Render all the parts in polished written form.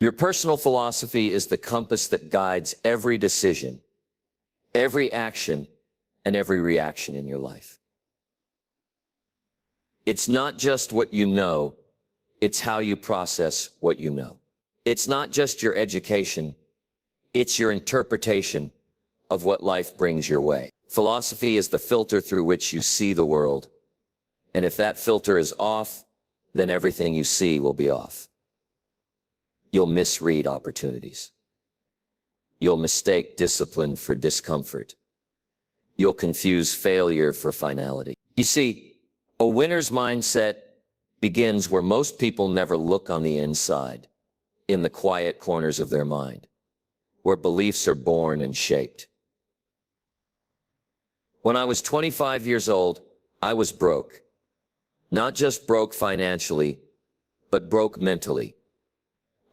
Your personal philosophy is the compass that guides every decision, every action, and every reaction in your life. It's not just what you know, it's how you process what you know. It's not just your education, it's your interpretation of what life brings your way. Philosophy is the filter through which you see the world. And if that filter is off, then everything you see will be off. You'll misread opportunities. You'll mistake discipline for discomfort. You'll confuse failure for finality. You see, a winner's mindset begins where most people never look on the inside, in the quiet corners of their mind, where beliefs are born and shaped. When I was 25 years old, I was broke. Not just broke financially, but broke mentally.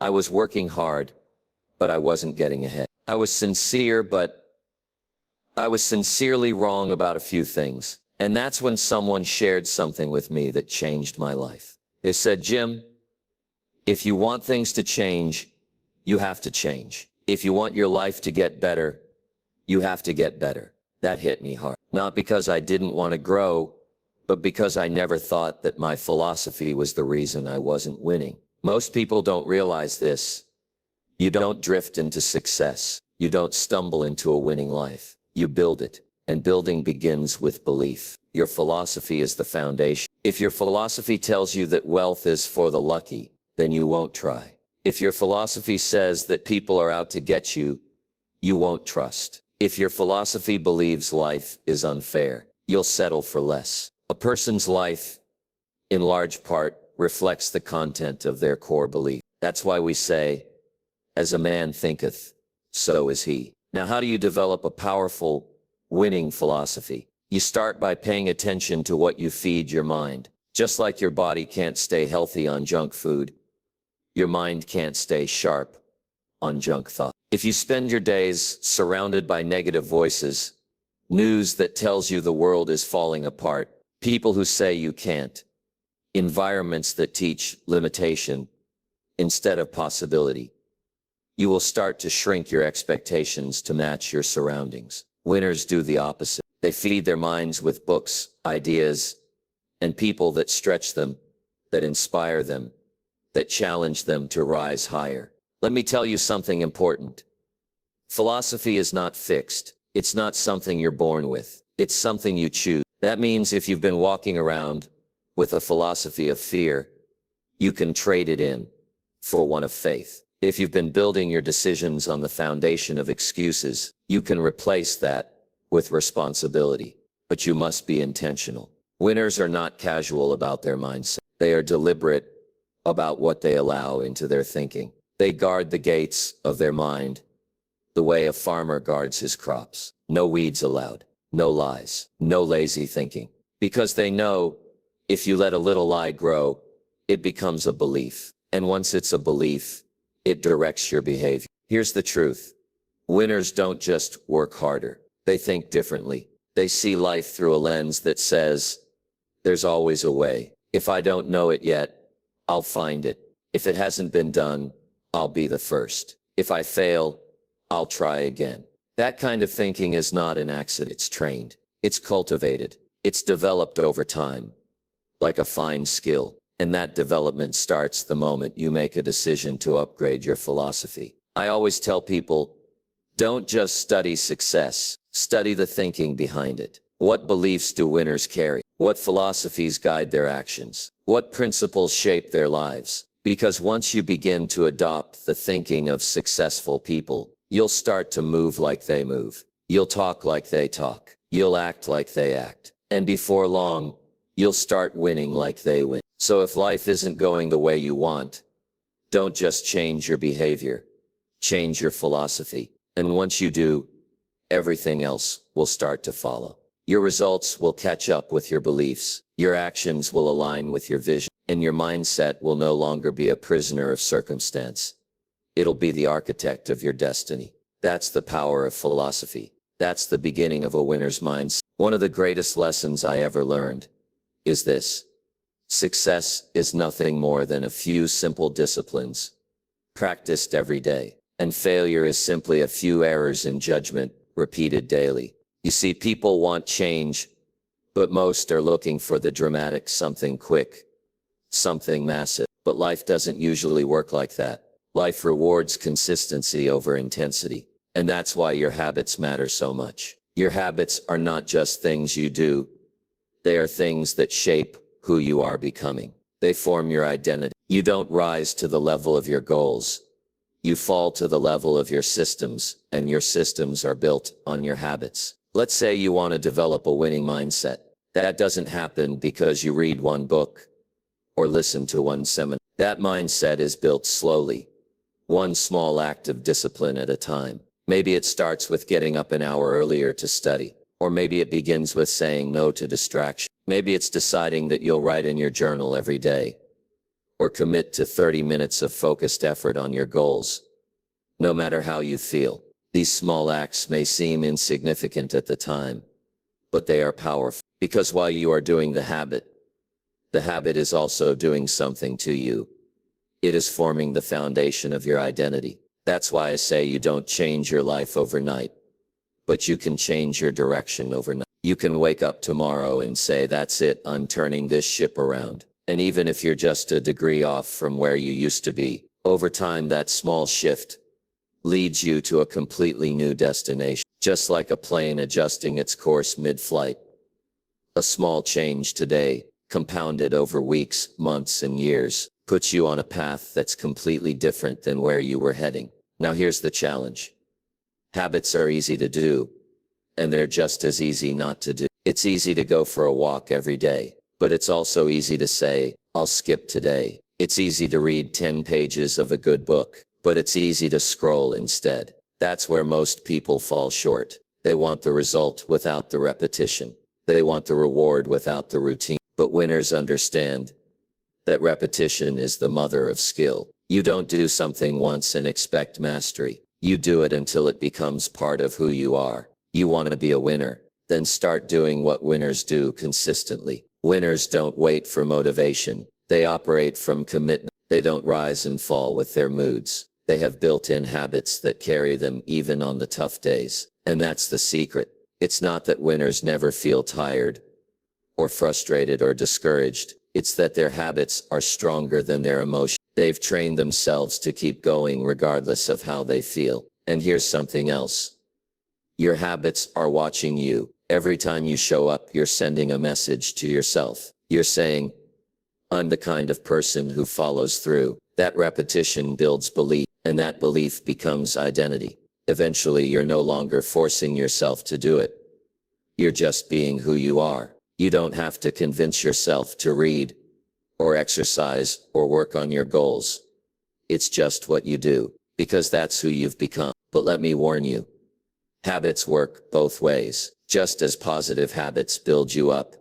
I was working hard, but I wasn't getting ahead. I was sincere, but I was sincerely wrong about a few things. And that's when someone shared something with me that changed my life. They said, "Jim, if you want things to change, you have to change. If you want your life to get better, you have to get better." That hit me hard. Not because I didn't want to grow, but because I never thought that my philosophy was the reason I wasn't winning. Most people don't realize this. You don't drift into success. You don't stumble into a winning life. You build it. And building begins with belief. Your philosophy is the foundation. If your philosophy tells you that wealth is for the lucky, then you won't try. If your philosophy says that people are out to get you, you won't trust. If your philosophy believes life is unfair, you'll settle for less. A person's life, in large part, reflects the content of their core belief. That's why we say, "As a man thinketh, so is he." Now, how do you develop a powerful, winning philosophy? You start by paying attention to what you feed your mind. Just like your body can't stay healthy on junk food, your mind can't stay sharp on junk thought. If you spend your days surrounded by negative voices, news that tells you the world is falling apart, people who say you can't, environments that teach limitation instead of possibility, you will start to shrink your expectations to match your surroundings. Winners do the opposite. They feed their minds with books, ideas, and people that stretch them, that inspire them, that challenge them to rise higher. Let me tell you something important. Philosophy is not fixed. It's not something you're born with. It's something you choose. That means if you've been walking around with a philosophy of fear, you can trade it in for one of faith. If you've been building your decisions on the foundation of excuses, you can replace that with responsibility. But you must be intentional. Winners are not casual about their mindset. They are deliberate about what they allow into their thinking. They guard the gates of their mind the way a farmer guards his crops. No weeds allowed, no lies, no lazy thinking. Because they know if you let a little lie grow, it becomes a belief. And once it's a belief, it directs your behavior. Here's the truth. Winners don't just work harder. They think differently. They see life through a lens that says, "There's always a way. If I don't know it yet, I'll find it. If it hasn't been done, I'll be the first. If I fail, I'll try again." That kind of thinking is not an accident. It's trained. It's cultivated. It's developed over time, like a fine skill. And that development starts the moment you make a decision to upgrade your philosophy. I always tell people, don't just study success, study the thinking behind it. What beliefs do winners carry? What philosophies guide their actions? What principles shape their lives? Because once you begin to adopt the thinking of successful people, you'll start to move like they move. You'll talk like they talk. You'll act like they act. And before long, you'll start winning like they win. So if life isn't going the way you want, don't just change your behavior, change your philosophy. And once you do, everything else will start to follow. Your results will catch up with your beliefs. Your actions will align with your vision. And your mindset will no longer be a prisoner of circumstance. It'll be the architect of your destiny. That's the power of philosophy. That's the beginning of a winner's mindset. One of the greatest lessons I ever learned is this. Success is nothing more than a few simple disciplines practiced every day. And failure is simply a few errors in judgment, repeated daily. You see, people want change, but most are looking for the dramatic something quick, something massive. But life doesn't usually work like that. Life rewards consistency over intensity. And that's why your habits matter so much. Your habits are not just things you do. They are things that shape who you are becoming. They form your identity. You don't rise to the level of your goals. You fall to the level of your systems, and your systems are built on your habits. Let's say you want to develop a winning mindset. That doesn't happen because you read one book or listen to one seminar. That mindset is built slowly, one small act of discipline at a time. Maybe it starts with getting up an hour earlier to study, or maybe it begins with saying no to distraction. Maybe it's deciding that you'll write in your journal every day, or commit to 30 minutes of focused effort on your goals. No matter how you feel, these small acts may seem insignificant at the time, but they are powerful, because while you are doing the habit is also doing something to you. It is forming the foundation of your identity. That's why I say you don't change your life overnight, but you can change your direction overnight. You can wake up tomorrow and say, that's it, I'm turning this ship around. And even if you're just a degree off from where you used to be, over time that small shift leads you to a completely new destination. Just like a plane adjusting its course mid-flight. A small change today, compounded over weeks, months, and years, puts you on a path that's completely different than where you were heading. Now here's the challenge. Habits are easy to do, and they're just as easy not to do. It's easy to go for a walk every day, but it's also easy to say, I'll skip today. It's easy to read 10 pages of a good book, but it's easy to scroll instead. That's where most people fall short. They want the result without the repetition. They want the reward without the routine. But winners understand that repetition is the mother of skill. You don't do something once and expect mastery. You do it until it becomes part of who you are. You want to be a winner? Then start doing what winners do consistently. Winners don't wait for motivation. They operate from commitment. They don't rise and fall with their moods. They have built-in habits that carry them even on the tough days. And that's the secret. It's not that winners never feel tired, or frustrated or discouraged. It's that their habits are stronger than their emotions. They've trained themselves to keep going regardless of how they feel. And here's something else. Your habits are watching you. Every time you show up, you're sending a message to yourself. You're saying, I'm the kind of person who follows through. That repetition builds belief, and that belief becomes identity. Eventually, you're no longer forcing yourself to do it. You're just being who you are. You don't have to convince yourself to read, or exercise, or work on your goals. It's just what you do, because that's who you've become. But let me warn you, habits work both ways. Just as positive habits build you up,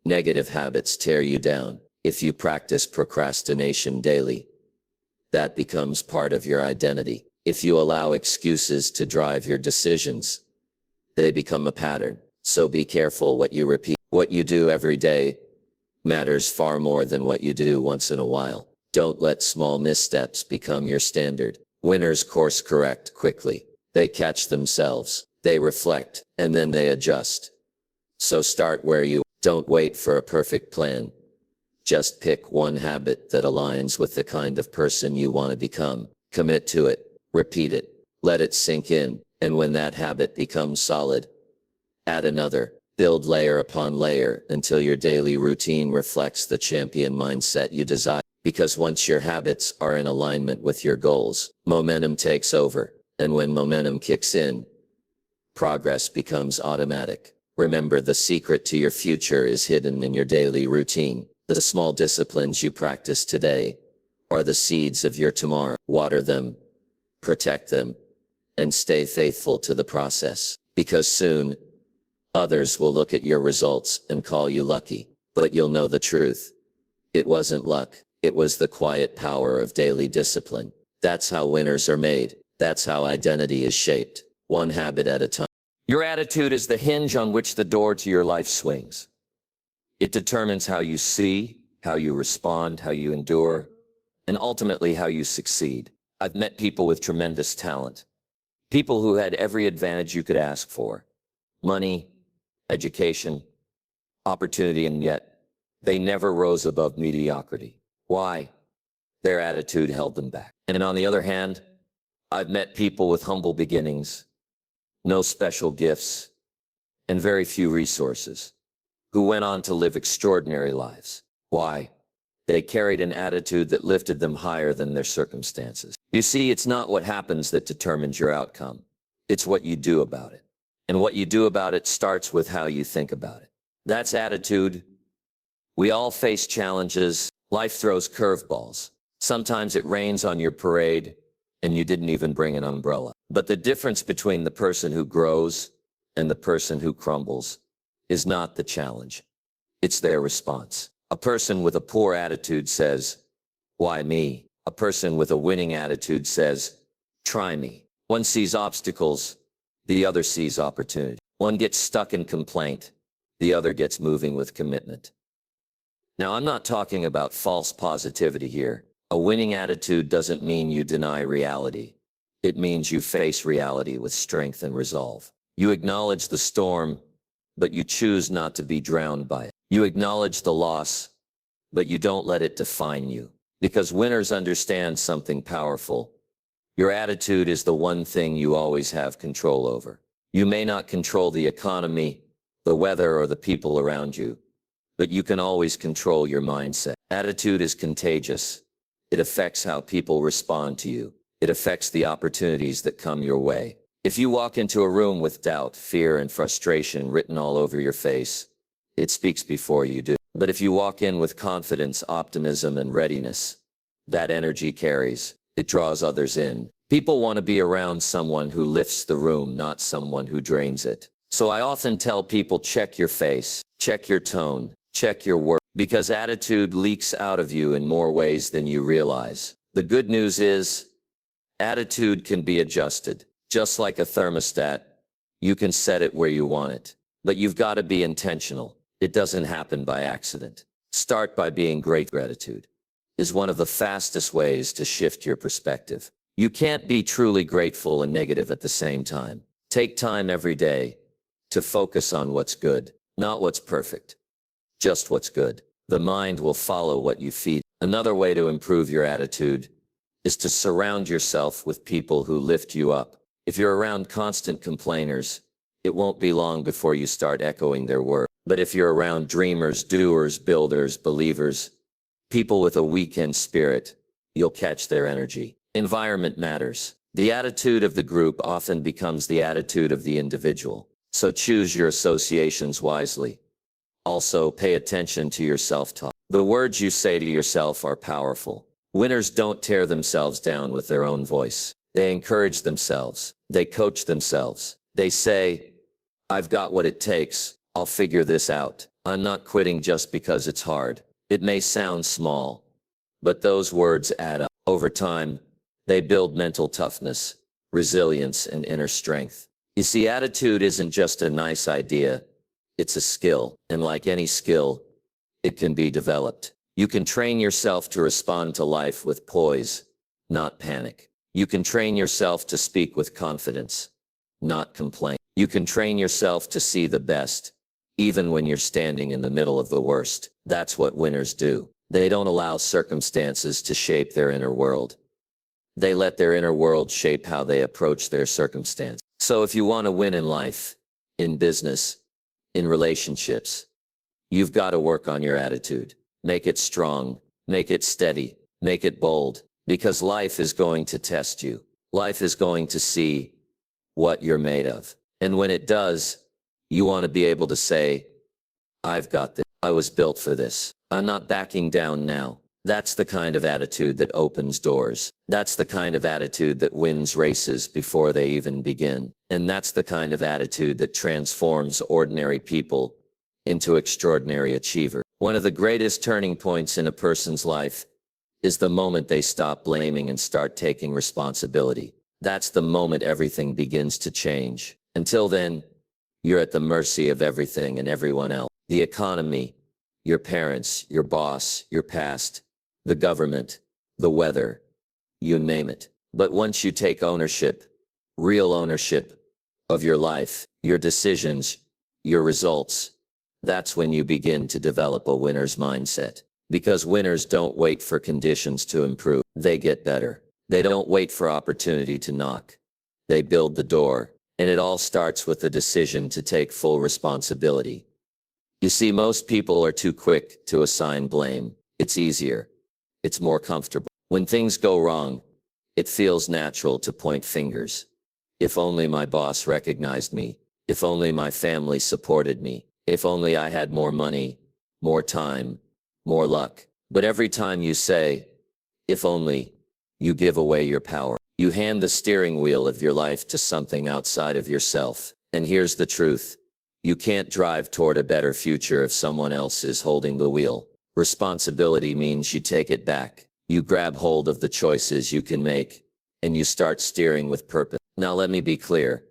negative habits tear you down. If you practice procrastination daily, that becomes part of your identity. If you allow excuses to drive your decisions, they become a pattern. So be careful what you repeat. What you do every day matters far more than what you do once in a while. Don't let small missteps become your standard. Winners course correct quickly. They catch themselves, they reflect, and then they adjust. So start where you are. Don't wait for a perfect plan. Just pick one habit that aligns with the kind of person you want to become. Commit to it, repeat it, let it sink in, and when that habit becomes solid, add another. Build layer upon layer until your daily routine reflects the champion mindset you desire. Because once your habits are in alignment with your goals, momentum takes over. And when momentum kicks in, progress becomes automatic. Remember, the secret to your future is hidden in your daily routine. The small disciplines you practice today are the seeds of your tomorrow. Water them, protect them, and stay faithful to the process. Because soon, others will look at your results and call you lucky, but you'll know the truth. It wasn't luck, it was the quiet power of daily discipline. That's how winners are made. That's how identity is shaped, one habit at a time. Your attitude is the hinge on which the door to your life swings. It determines how you see, how you respond, how you endure, and ultimately how you succeed. I've met people with tremendous talent, people who had every advantage you could ask for: money, education, opportunity, and yet they never rose above mediocrity. Why? Their attitude held them back. And on the other hand, I've met people with humble beginnings, no special gifts, and very few resources, who went on to live extraordinary lives. Why? They carried an attitude that lifted them higher than their circumstances. You see, it's not what happens that determines your outcome. It's what you do about it. And what you do about it starts with how you think about it. That's attitude. We all face challenges. Life throws curveballs. Sometimes it rains on your parade, and you didn't even bring an umbrella. But the difference between the person who grows and the person who crumbles is not the challenge. It's their response. A person with a poor attitude says, "Why me?" A person with a winning attitude says, "Try me." One sees obstacles, the other sees opportunity. One gets stuck in complaint, the other gets moving with commitment. Now, I'm not talking about false positivity here. A winning attitude doesn't mean you deny reality. It means you face reality with strength and resolve. You acknowledge the storm, but you choose not to be drowned by it. You acknowledge the loss, but you don't let it define you. Because winners understand something powerful. Your attitude is the one thing you always have control over. You may not control the economy, the weather, or the people around you, but you can always control your mindset. Attitude is contagious. It affects how people respond to you. It affects the opportunities that come your way. If you walk into a room with doubt, fear, and frustration written all over your face, it speaks before you do. But if you walk in with confidence, optimism, and readiness, that energy carries. It draws others in. People want to be around someone who lifts the room, not someone who drains it. So I often tell people, check your face, check your tone, check your work, because attitude leaks out of you in more ways than you realize. The good news is, attitude can be adjusted. Just like a thermostat, you can set it where you want it. But you've got to be intentional. It doesn't happen by accident. Start by being grateful. Gratitude is one of the fastest ways to shift your perspective. You can't be truly grateful and negative at the same time. Take time every day to focus on what's good, not what's perfect, just what's good. The mind will follow what you feed. Another way to improve your attitude is to surround yourself with people who lift you up. If you're around constant complainers, it won't be long before you start echoing their words. But if you're around dreamers, doers, builders, believers, people with a weekend spirit, you'll catch their energy. Environment matters. The attitude of the group often becomes the attitude of the individual. So choose your associations wisely. Also, pay attention to your self-talk. The words you say to yourself are powerful. Winners don't tear themselves down with their own voice. They encourage themselves. They coach themselves. They say, "I've got what it takes. I'll figure this out. I'm not quitting just because it's hard." It may sound small, but those words add up. Over time, they build mental toughness, resilience, and inner strength. You see, attitude isn't just a nice idea. It's a skill. And like any skill, it can be developed. You can train yourself to respond to life with poise, not panic. You can train yourself to speak with confidence, not complain. You can train yourself to see the best, even when you're standing in the middle of the worst. That's what winners do. They don't allow circumstances to shape their inner world. They let their inner world shape how they approach their circumstance. So if you want to win in life, in business, in relationships, you've got to work on your attitude. Make it strong, make it steady, make it bold, because life is going to test you. Life is going to see what you're made of. And when it does, you want to be able to say, "I've got this. I was built for this. I'm not backing down now." That's the kind of attitude that opens doors. That's the kind of attitude that wins races before they even begin. And that's the kind of attitude that transforms ordinary people into extraordinary achievers. One of the greatest turning points in a person's life is the moment they stop blaming and start taking responsibility. That's the moment everything begins to change. Until then, you're at the mercy of everything and everyone else. The economy, your parents, your boss, your past, the government, the weather, you name it. But once you take ownership, real ownership of your life, your decisions, your results, that's when you begin to develop a winner's mindset. Because winners don't wait for conditions to improve. They get better. They don't wait for opportunity to knock. They build the door. And it all starts with the decision to take full responsibility. You see, most people are too quick to assign blame. It's easier. It's more comfortable. When things go wrong, it feels natural to point fingers. If only my boss recognized me. If only my family supported me. If only I had more money, more time, more luck. But every time you say, if only, you give away your power. You hand the steering wheel of your life to something outside of yourself. And here's the truth. You can't drive toward a better future if someone else is holding the wheel. Responsibility means you take it back. You grab hold of the choices you can make, and you start steering with purpose. Now let me be clear.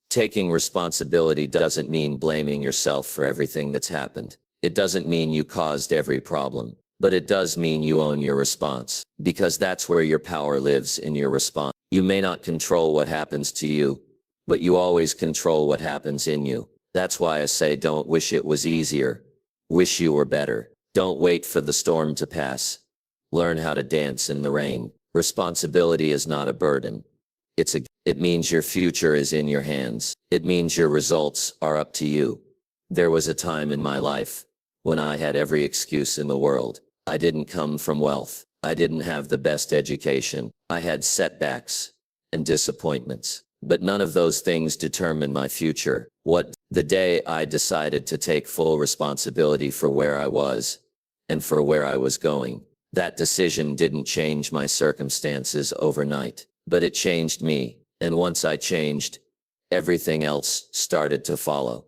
Taking responsibility doesn't mean blaming yourself for everything that's happened. It doesn't mean you caused every problem. But it does mean you own your response. Because that's where your power lives, in your response. You may not control what happens to you, but you always control what happens in you. That's why I say don't wish it was easier. Wish you were better. Don't wait for the storm to pass. Learn how to dance in the rain. Responsibility is not a burden. It means your future is in your hands. It means your results are up to you. There was a time in my life when I had every excuse in the world. I didn't come from wealth. I didn't have the best education. I had setbacks and disappointments. But none of those things determined my future. The day I decided to take full responsibility for where I was and for where I was going. That decision didn't change my circumstances overnight, but it changed me. And once I changed, everything else started to follow.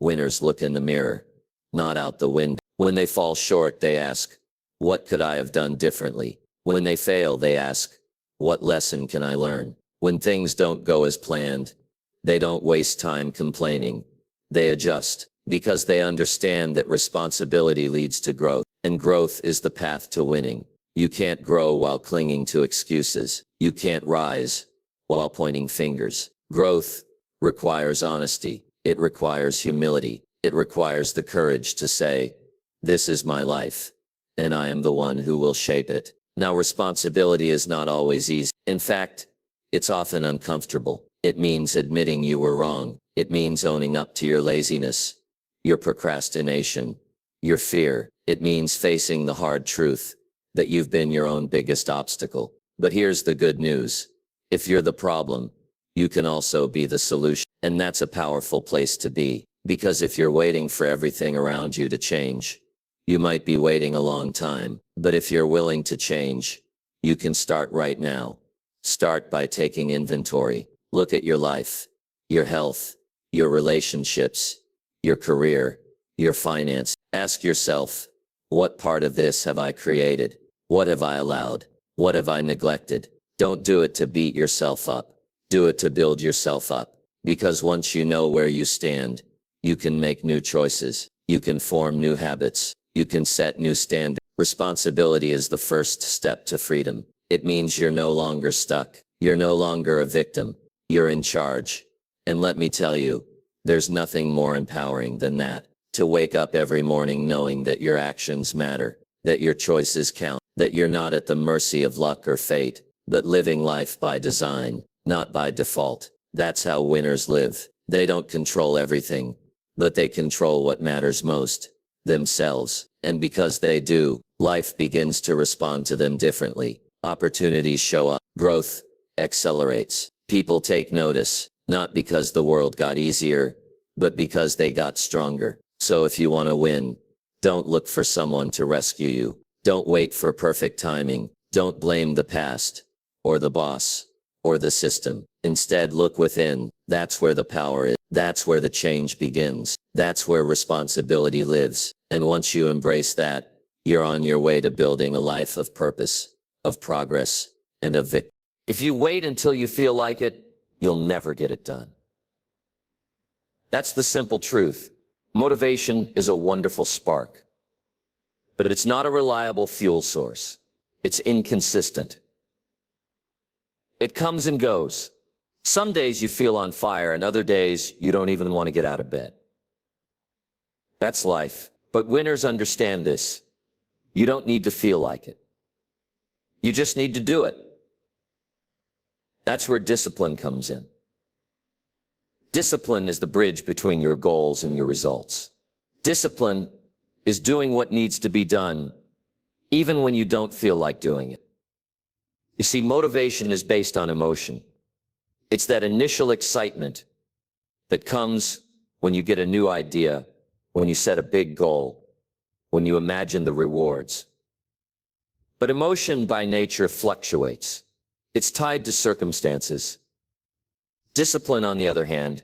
Winners look in the mirror, not out the window. When they fall short, they ask, what could I have done differently? When they fail, they ask, what lesson can I learn? When things don't go as planned, they don't waste time complaining. They adjust, because they understand that responsibility leads to growth, and growth is the path to winning. You can't grow while clinging to excuses. You can't rise while pointing fingers. Growth requires honesty. It requires humility. It requires the courage to say, this is my life, and I am the one who will shape it. Now, responsibility is not always easy. In fact, it's often uncomfortable. It means admitting you were wrong. It means owning up to your laziness, your procrastination, your fear. It means facing the hard truth that you've been your own biggest obstacle. But here's the good news. If you're the problem, you can also be the solution. And that's a powerful place to be. Because if you're waiting for everything around you to change, you might be waiting a long time. But if you're willing to change, you can start right now. Start by taking inventory. Look at your life, your health, your relationships, your career, your finance. Ask yourself, what part of this have I created? What have I allowed? What have I neglected? Don't do it to beat yourself up. Do it to build yourself up. Because once you know where you stand, you can make new choices. You can form new habits. You can set new standards. Responsibility is the first step to freedom. It means you're no longer stuck. You're no longer a victim. You're in charge. And let me tell you, there's nothing more empowering than that. To wake up every morning knowing that your actions matter, that your choices count, that you're not at the mercy of luck or fate, but living life by design, not by default. That's how winners live. They don't control everything, but they control what matters most, themselves. And because they do, life begins to respond to them differently. Opportunities show up. Growth accelerates. People take notice, not because the world got easier, but because they got stronger. So if you want to win, don't look for someone to rescue you. Don't wait for perfect timing. Don't blame the past, or the boss, or the system. Instead, look within. That's where the power is. That's where the change begins. That's where responsibility lives. And once you embrace that, you're on your way to building a life of purpose, of progress, and of victory. If you wait until you feel like it, you'll never get it done. That's the simple truth. Motivation is a wonderful spark, but it's not a reliable fuel source. It's inconsistent. It comes and goes. Some days you feel on fire and other days you don't even want to get out of bed. That's life. But winners understand this. You don't need to feel like it. You just need to do it. That's where discipline comes in. Discipline is the bridge between your goals and your results. Discipline is doing what needs to be done, even when you don't feel like doing it. You see, motivation is based on emotion. It's that initial excitement that comes when you get a new idea, when you set a big goal, when you imagine the rewards. But emotion by nature fluctuates. It's tied to circumstances. Discipline, on the other hand,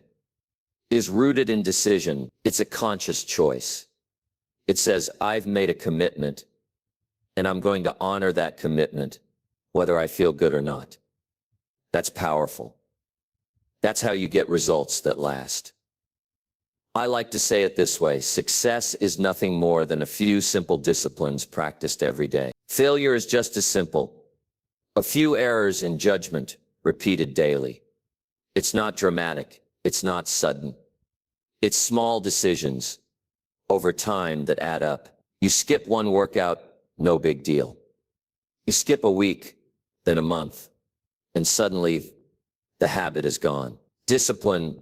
is rooted in decision. It's a conscious choice. It says, I've made a commitment, and I'm going to honor that commitment, whether I feel good or not. That's powerful. That's how you get results that last. I like to say it this way: success is nothing more than a few simple disciplines practiced every day. Failure is just as simple. A few errors in judgment repeated daily. It's not dramatic. It's not sudden. It's small decisions over time that add up. You skip one workout, no big deal. You skip a week, then a month, and suddenly the habit is gone. Discipline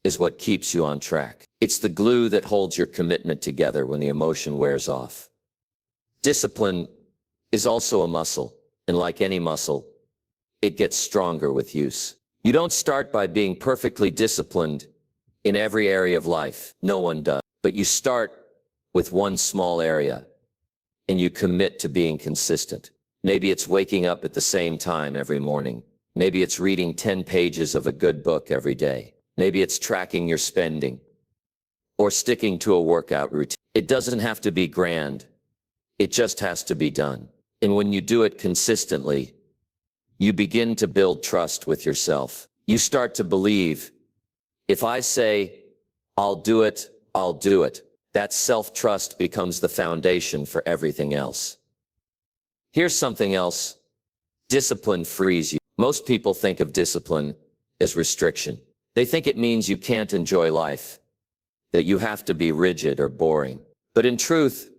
is what keeps you on track. It's the glue that holds your commitment together when the emotion wears off. Discipline is also a muscle, and like any muscle, it gets stronger with use. You don't start by being perfectly disciplined in every area of life. No one does. But you start with one small area, and you commit to being consistent. Maybe it's waking up at the same time every morning. Maybe it's reading 10 pages of a good book every day. Maybe it's tracking your spending or sticking to a workout routine. It doesn't have to be grand. It just has to be done. And when you do it consistently, you begin to build trust with yourself. You start to believe, if I say, I'll do it, I'll do it. That self-trust becomes the foundation for everything else. Here's something else. Discipline frees you. Most people think of discipline as restriction. They think it means you can't enjoy life, that you have to be rigid or boring. But in truth,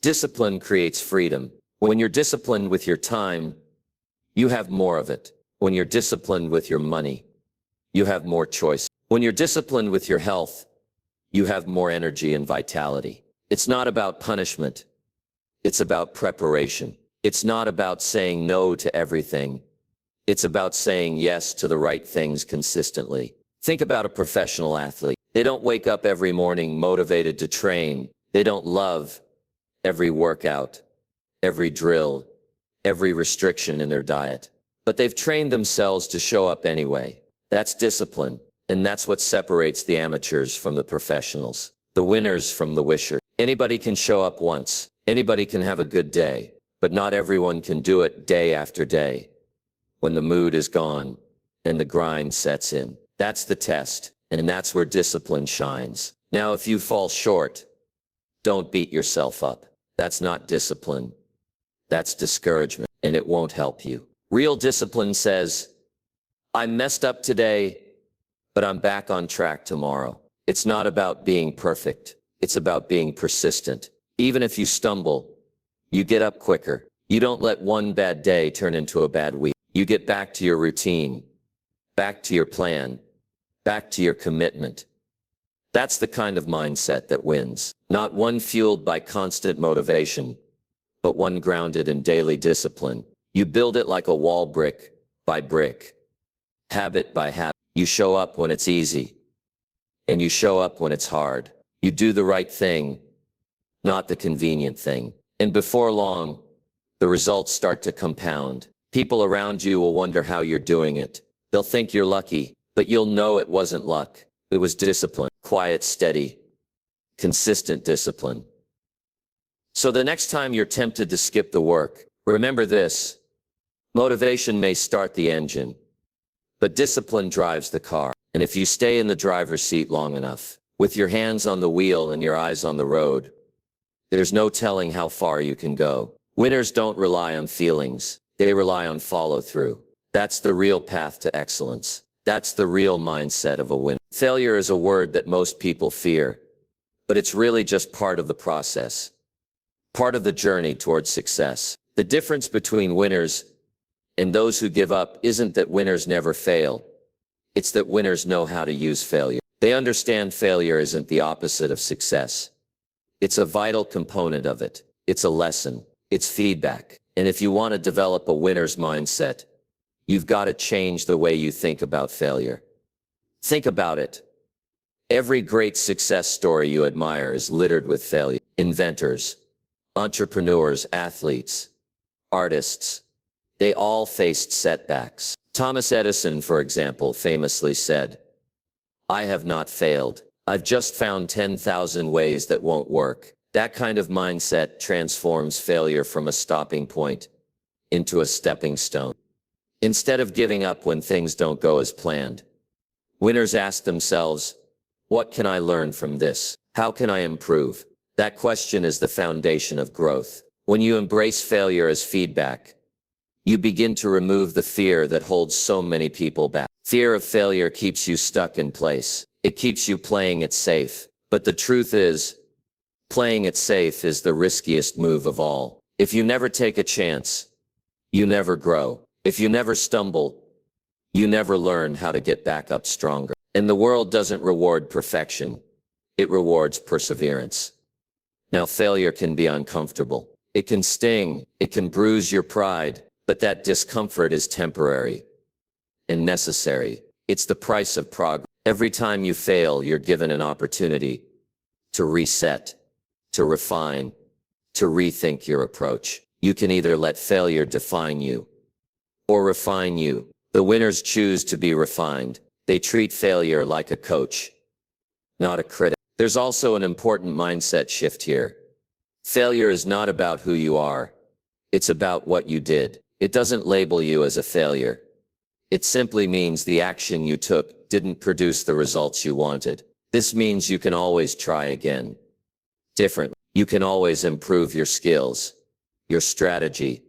discipline creates freedom. When you're disciplined with your time, you have more of it. When you're disciplined with your money, you have more choice. When you're disciplined with your health, you have more energy and vitality. It's not about punishment. It's about preparation. It's not about saying no to everything. It's about saying yes to the right things consistently. Think about a professional athlete. They don't wake up every morning motivated to train. They don't love every workout, every drill, every restriction in their diet. But they've trained themselves to show up anyway. That's discipline. And that's what separates the amateurs from the professionals, the winners from the wishers. Anybody can show up once. Anybody can have a good day. But not everyone can do it day after day, when the mood is gone and the grind sets in. That's the test, and that's where discipline shines. Now, if you fall short, don't beat yourself up. That's not discipline. That's discouragement, and it won't help you. Real discipline says, I messed up today, but I'm back on track tomorrow. It's not about being perfect. It's about being persistent. Even if you stumble, you get up quicker. You don't let one bad day turn into a bad week. You get back to your routine, back to your plan, back to your commitment. That's the kind of mindset that wins. Not one fueled by constant motivation, but one grounded in daily discipline. You build it like a wall, brick by brick, habit by habit. You show up when it's easy, and you show up when it's hard. You do the right thing, not the convenient thing. And before long, the results start to compound. People around you will wonder how you're doing it. They'll think you're lucky, but you'll know it wasn't luck. It was discipline. Quiet, steady, consistent discipline. So the next time you're tempted to skip the work, remember this: motivation may start the engine, but discipline drives the car. And if you stay in the driver's seat long enough, with your hands on the wheel and your eyes on the road, there's no telling how far you can go. Winners don't rely on feelings. They rely on follow-through. That's the real path to excellence. That's the real mindset of a winner. Failure is a word that most people fear, but it's really just part of the process, part of the journey towards success. The difference between winners and those who give up isn't that winners never fail. It's that winners know how to use failure. They understand failure isn't the opposite of success. It's a vital component of it. It's a lesson. It's feedback. And if you want to develop a winner's mindset, you've got to change the way you think about failure. Think about it. Every great success story you admire is littered with failure. Inventors, entrepreneurs, athletes, artists, they all faced setbacks. Thomas Edison, for example, famously said, "I have not failed. I've just found 10,000 ways that won't work." That kind of mindset transforms failure from a stopping point into a stepping stone. Instead of giving up when things don't go as planned, winners ask themselves, what can I learn from this? How can I improve? That question is the foundation of growth. When you embrace failure as feedback, you begin to remove the fear that holds so many people back. Fear of failure keeps you stuck in place. It keeps you playing it safe. But the truth is, playing it safe is the riskiest move of all. If you never take a chance, you never grow. If you never stumble, you never learn how to get back up stronger. And the world doesn't reward perfection. It rewards perseverance. Now, failure can be uncomfortable. It can sting. It can bruise your pride. But that discomfort is temporary and necessary. It's the price of progress. Every time you fail, you're given an opportunity to reset, to refine, to rethink your approach. You can either let failure define you or refine you. The winners choose to be refined. They treat failure like a coach, not a critic. There's also an important mindset shift here. Failure is not about who you are. It's about what you did. It doesn't label you as a failure. It simply means the action you took didn't produce the results you wanted. This means you can always try again. Differently. You can always improve your skills, your strategy,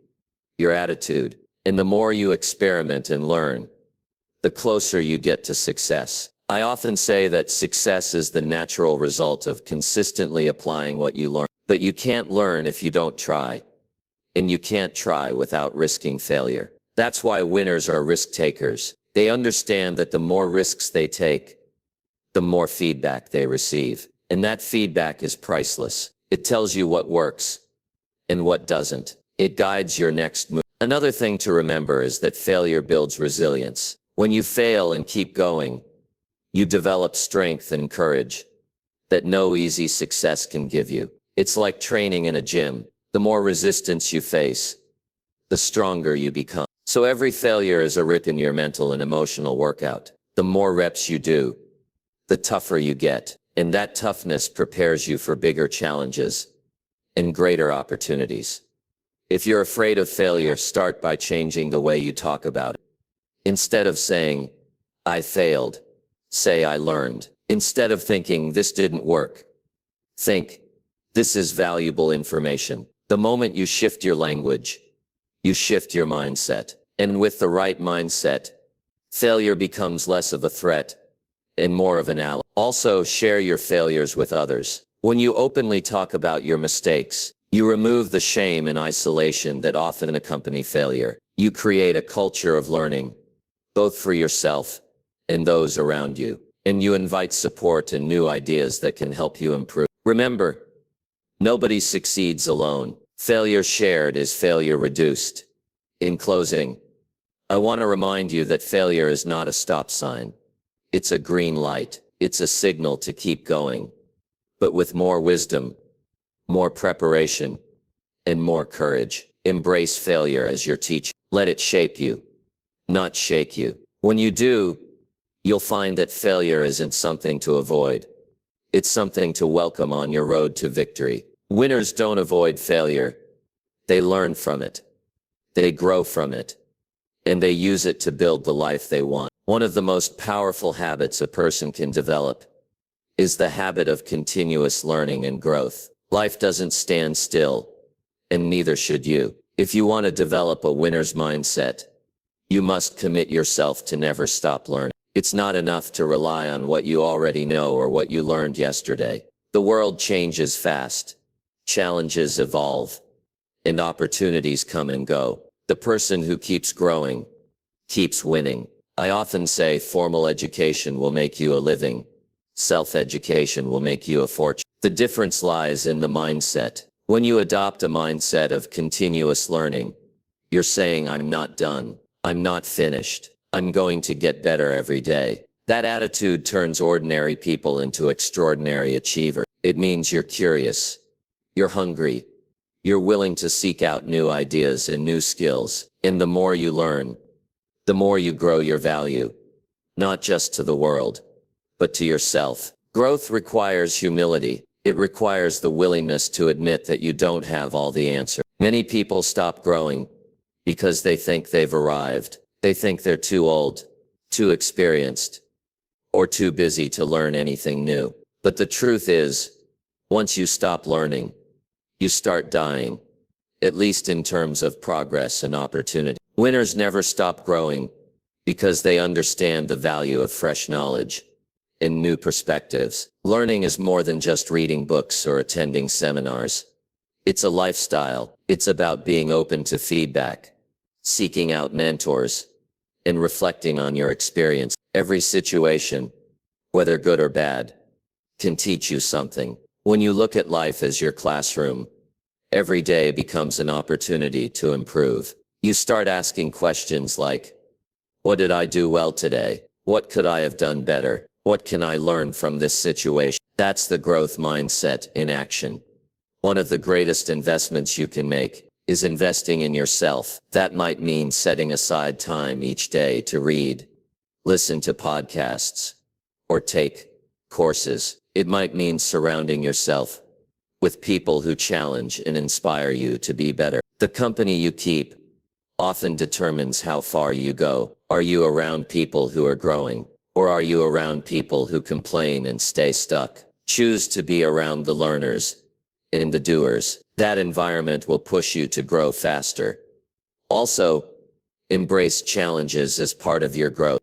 your attitude. And the more you experiment and learn, the closer you get to success. I often say that success is the natural result of consistently applying what you learn. But you can't learn if you don't try. And you can't try without risking failure. That's why winners are risk takers. They understand that the more risks they take, the more feedback they receive. And that feedback is priceless. It tells you what works and what doesn't. It guides your next move. Another thing to remember is that failure builds resilience. When you fail and keep going, you develop strength and courage that no easy success can give you. It's like training in a gym. The more resistance you face, the stronger you become. So every failure is a rip in your mental and emotional workout. The more reps you do, the tougher you get. And that toughness prepares you for bigger challenges and greater opportunities. If you're afraid of failure, start by changing the way you talk about it. Instead of saying, "I failed," say, "I learned." Instead of thinking, "This didn't work," think, "This is valuable information." The moment you shift your language, you shift your mindset. And with the right mindset, failure becomes less of a threat and more of an ally. Also, share your failures with others. When you openly talk about your mistakes, you remove the shame and isolation that often accompany failure. You create a culture of learning, both for yourself and those around you. And you invite support and new ideas that can help you improve. Remember, nobody succeeds alone. Failure shared is failure reduced. In closing, I want to remind you that failure is not a stop sign. It's a green light. It's a signal to keep going. But with more wisdom, more preparation, and more courage, embrace failure as your teacher. Let it shape you, not shake you. When you do, you'll find that failure isn't something to avoid. It's something to welcome on your road to victory. Winners don't avoid failure. They learn from it. They grow from it. And they use it to build the life they want. One of the most powerful habits a person can develop is the habit of continuous learning and growth. Life doesn't stand still, and neither should you. If you want to develop a winner's mindset, You must commit yourself to never stop learning. It's not enough to rely on what you already know or what you learned yesterday. The world changes fast. Challenges evolve. And opportunities come and go. The person who keeps growing keeps winning. I often say formal education will make you a living. Self-education will make you a fortune. The difference lies in the mindset. When you adopt a mindset of continuous learning, you're saying, I'm not done. I'm not finished. I'm going to get better every day. That attitude turns ordinary people into extraordinary achievers. It means you're curious. You're hungry. You're willing to seek out new ideas and new skills. And the more you learn, the more you grow your value. Not just to the world, but to yourself. Growth requires humility. It requires the willingness to admit that you don't have all the answers. Many people stop growing because they think they've arrived. They think they're too old, too experienced, or too busy to learn anything new. But the truth is, once you stop learning, you start dying, at least in terms of progress and opportunity. Winners never stop growing because they understand the value of fresh knowledge and new perspectives. Learning is more than just reading books or attending seminars. It's a lifestyle. It's about being open to feedback, seeking out mentors, and reflecting on your experience. Every situation, whether good or bad, can teach you something. When you look at life as your classroom, every day becomes an opportunity to improve. You start asking questions like, what did I do well today? What could I have done better? What can I learn from this situation? That's the growth mindset in action. One of the greatest investments you can make is investing in yourself. That might mean setting aside time each day to read, listen to podcasts, or take courses. It might mean surrounding yourself with people who challenge and inspire you to be better. The company you keep often determines how far you go. Are you around people who are growing, or are you around people who complain and stay stuck? Choose to be around the learners and the doers. That environment will push you to grow faster. Also, embrace challenges as part of your growth.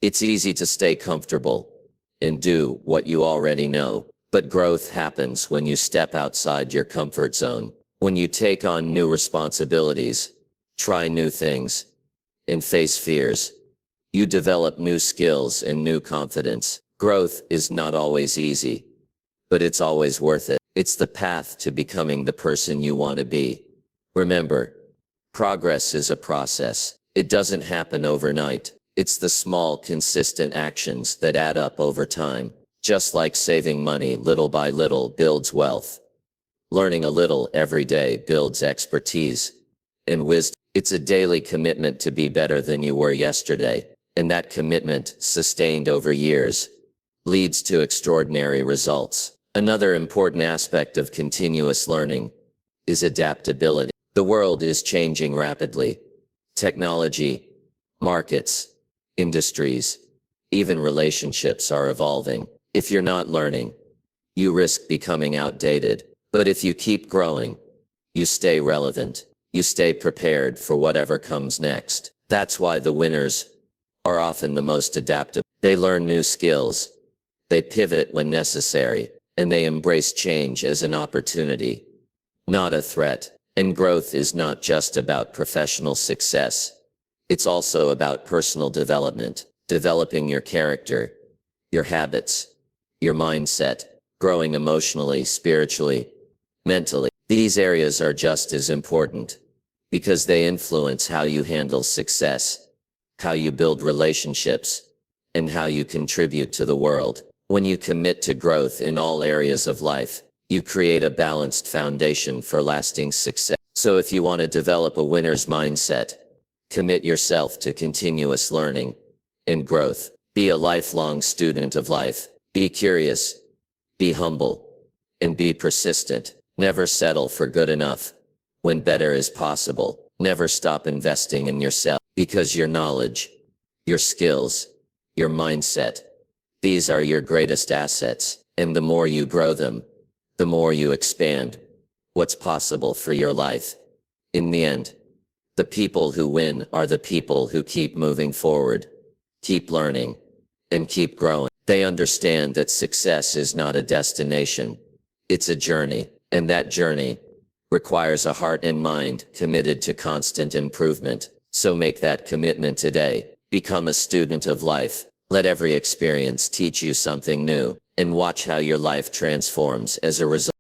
It's easy to stay comfortable and do what you already know, but growth happens when you step outside your comfort zone, when you take on new responsibilities, try new things, and face fears. You develop new skills and new confidence. Growth is not always easy, but it's always worth it. It's the path to becoming the person you want to be. Remember, progress is a process. It doesn't happen overnight. It's the small, consistent actions that add up over time. Just like saving money little by little builds wealth. Learning a little every day builds expertise and wisdom. It's a daily commitment to be better than you were yesterday, and that commitment, sustained over years, leads to extraordinary results. Another important aspect of continuous learning is adaptability. The world is changing rapidly. Technology, markets, industries, even relationships are evolving. If you're not learning, you risk becoming outdated. But if you keep growing, you stay relevant. You stay prepared for whatever comes next. That's why the winners are often the most adaptable. They learn new skills. They pivot when necessary, and they embrace change as an opportunity, not a threat. And growth is not just about professional success. It's also about personal development, developing your character, your habits, your mindset, growing emotionally, spiritually, mentally. These areas are just as important because they influence how you handle success, how you build relationships, and how you contribute to the world. When you commit to growth in all areas of life, you create a balanced foundation for lasting success. So if you want to develop a winner's mindset, commit yourself to continuous learning and growth. Be a lifelong student of life. Be curious, be humble, and be persistent. Never settle for good enough when better is possible. Never stop investing in yourself, because your knowledge, your skills, your mindset, these are your greatest assets. And the more you grow them, the more you expand what's possible for your life. In the end, The people who win are the people who keep moving forward, keep learning, and keep growing. They understand that success is not a destination. It's a journey, and that journey requires a heart and mind committed to constant improvement. So make that commitment today. Become a student of life. Let every experience teach you something new, and watch how your life transforms as a result.